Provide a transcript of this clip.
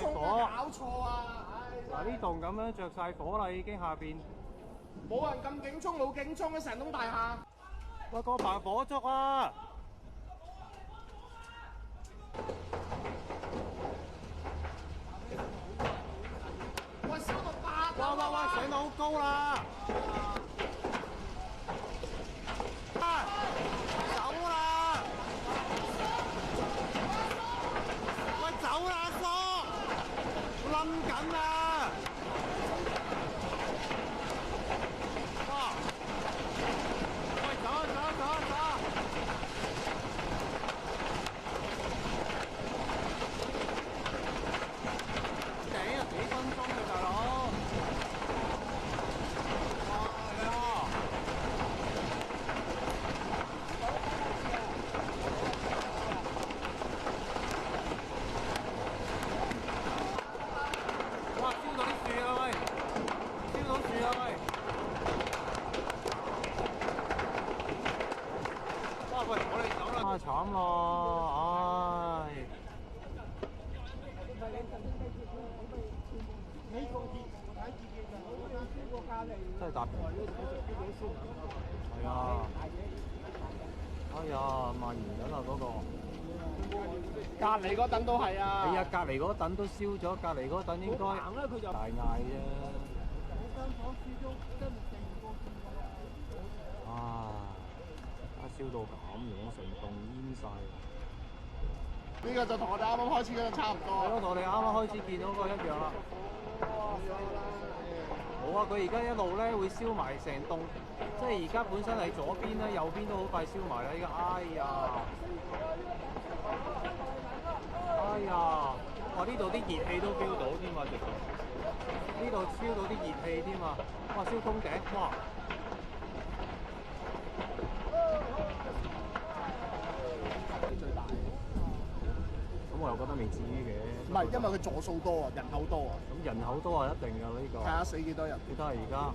火，搞錯啊！嗱呢棟咁樣着晒火啦，已經下邊。冇人咁警鐘，冇警鐘嘅成棟大廈。喂，個棚火燭啊！喂，燒到8喂，上到好高啦！走啦！喂，走啦，叔！冧緊啦！哇！喂，走！頂啊，幾分鐘嘅大佬！哇！燒到啲樹啊喂！燒到樹啊喂！哇喂！我哋走啦！啊慘咯！唉。真係搭係啊！哎呀，蔓延緊啦嗰個。隔離嗰等都係啊！係啊，隔離嗰等都燒咗，隔離嗰等應該大嗌啫。啊！燒到咁樣，成棟煙晒。呢個就同我哋啱啱開始嗰陣差唔多。係咯，同我哋啱啱開始見到嗰個一樣啦。冇啊！佢而家一路咧會燒埋成棟，即係而家本身係左邊咧，右邊都好快燒埋啦！依家，哎呀！哇！呢度啲熱氣都 feel 到添啊，直頭呢度燒到啲熱氣添啊！哇！燒通頂，哇！最大。咁我又覺得未至於嘅。唔係，因為佢座數多啊，人口多啊。咁人口多係一定㗎呢個。睇下死幾多人。你睇下而家。